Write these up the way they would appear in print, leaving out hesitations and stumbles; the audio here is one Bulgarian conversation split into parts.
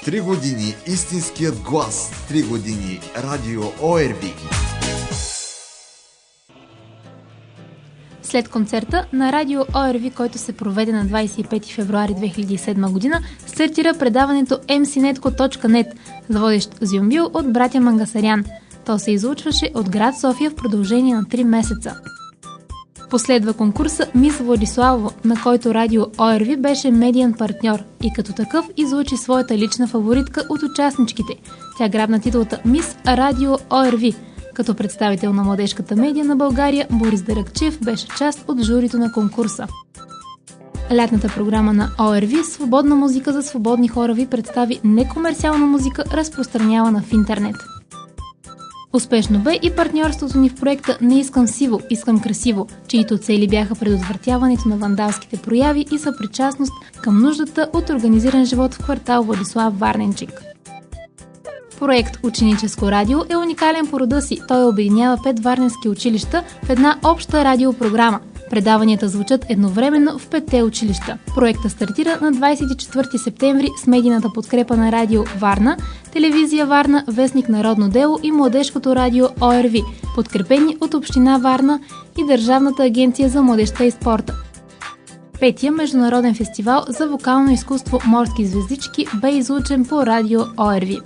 3 години истинският глас. 3 години радио ОРВИ. След концерта на радио ОРВИ, който се проведе на 25 февруари 2007 година, стартира предаването mcnetco.net с водещ Зюмбил от братя Мангасарян. То се излучваше от град София в продължение на 3 месеца. Последва конкурса Мис Владиславово, на който радио ОРВИ беше медиен партньор и като такъв излучи своята лична фаворитка от участничките. Тя грабна титулата Мис Радио ОРВИ. Като представител на младежката медия на България, Борис Даракчиев беше част от журито на конкурса. Лятната програма на ОРВИ "Свободна музика за свободни хора" ви представи некомерциална музика, разпространявана в интернет. Успешно бе и партньорството ни в проекта "Не искам сиво, искам красиво", чието цели бяха предотвратяването на вандалските прояви и съпричастност към нуждата от организиран живот в квартал Владислав Варненчик. Проект "Ученическо радио" е уникален по рода си. Той обединява 5 варненски училища в една обща радиопрограма. Предаванията звучат едновременно в 5-те училища. Проектът стартира на 24 септември с медийната подкрепа на радио Варна, телевизия Варна, вестник Народно дело и младежкото радио ОРВИ, подкрепени от Община Варна и Държавната агенция за младежта и спорта. Петия международен фестивал за вокално изкуство "Морски звездички" бе излучен по радио ОРВИ.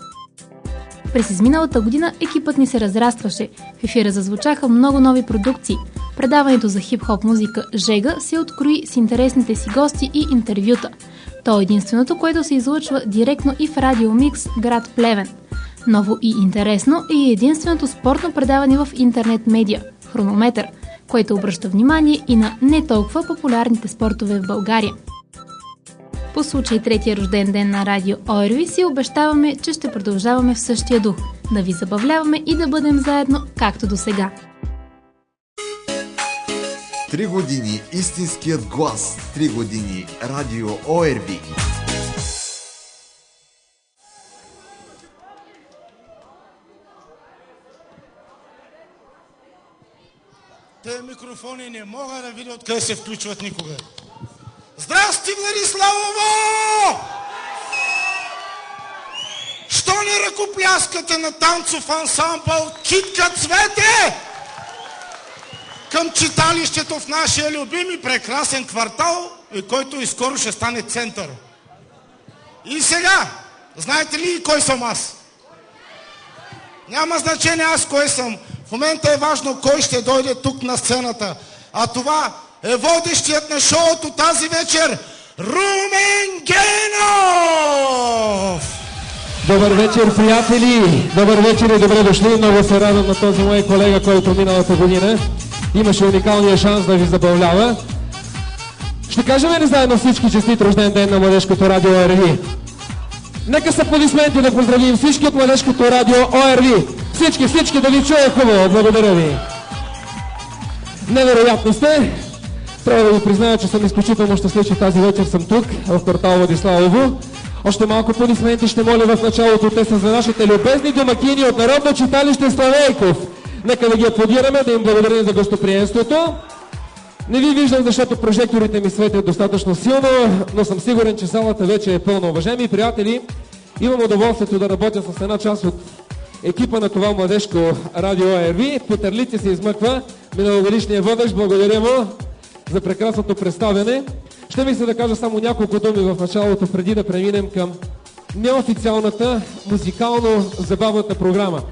През изминалата година екипът ни се разрастваше. В ефира зазвучаха много нови продукции. Предаването за хип-хоп музика "Жега" се открои с интересните си гости и интервюта. То е единственото, което се излъчва директно и в Радио Микс, град Плевен. Ново и интересно е единственото спортно предаване в интернет медиа – Хронометър, което обръща внимание и на не толкова популярните спортове в България. По случай 3-я рожден ден на радио ОРВИ си обещаваме, че ще продължаваме в същия дух, да ви забавляваме и да бъдем заедно, както до сега. 3 години истинският глас. 3 години радио ОРВИ. Те микрофони не мога да видя откъде се включват никога. Здрасти, Владиславово! Що не ръкопляскате на танцов ансамбъл "Китка Цвете" към читалището в нашия любим и прекрасен квартал, който и скоро ще стане център? И сега, знаете ли кой съм аз? Няма значение аз кой съм. В момента е важно кой ще дойде тук на сцената. А това е водещият на шоуто тази вечер Румен Генов! Добър вечер, приятели! Добър вечер и добре дошли! Много се радвам на този мой колега, който миналата година имаше уникалния шанс да ви забавлява. Ще кажем ли заедно всички честит рожден ден на младежкото радио ОРВИ? Нека с аплодисменти да поздравим всички от младежкото радио ОРВИ. Всички да ви чуя хубаво. Благодаря ви. Невероятно сте. Трябва да ви призная, че съм изключително щастлив, че тази вечер съм тук, в квартал Владиславово. Още малко аплодисменти ще моля в началото. Те са за нашите любезни домакини от Народно читалище Славейков. Нека да ги аплодираме, да им благодарим за гостоприемството. Не ви виждам, защото прожекторите ми светят достатъчно силно, но съм сигурен, че салата вече е пълна. Уважаеми приятели, имам удоволствието да работя с една част от екипа на това младежко радио ОРВИ. По търлици се измъква миналогодишния водещ. Благодаря му за прекрасното представяне. Ще ми се да кажа само няколко думи в началото, преди да преминем към неофициалната музикално-забавната програма.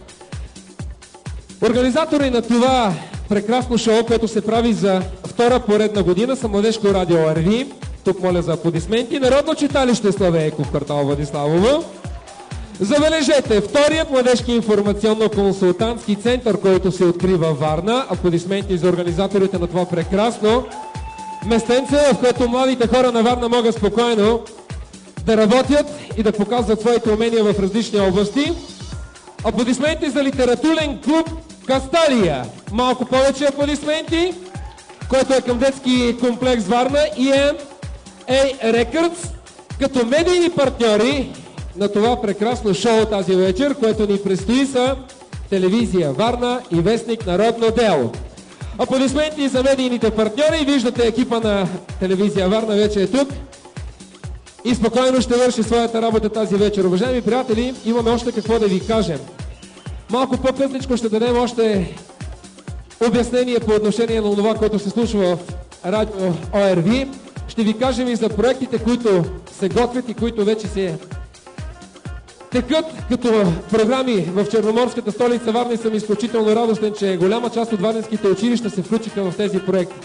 Организатори на това прекрасно шоу, което се прави за втора поредна година, са младежко радио ОРВИ. Тук моля за аплодисменти. Народно читалище Славейков, квартал Владиславово. Забележете, вторият младежки информационно-консултантски център, който се открива в Варна. Аплодисменти за организаторите на това прекрасно местенце, в което младите хора на Варна могат спокойно да работят и да показват своите умения в различни области. Аплодисменти за литературен клуб Касталия. Малко повече аплодисменти, който е към детски комплекс Варна и EMA Records, като медийни партньори на това прекрасно шоу тази вечер, което ни предстои са телевизия Варна и вестник Народно дело. Аплодисменти за медийните партньори. Виждате екипа на телевизия Варна вече е тук. и спокойно ще върши своята работа тази вечер. Уважаеми приятели, имаме още какво да ви кажем. Малко по-късничко ще дадем още обяснение по отношение на това, което се случва в радио ОРВ. Ще ви кажем и за проектите, които се готвят и които вече се текат като програми в Черноморската столица Варна и съм изключително радостен, че голяма част от варненските училища се включиха в тези проекти.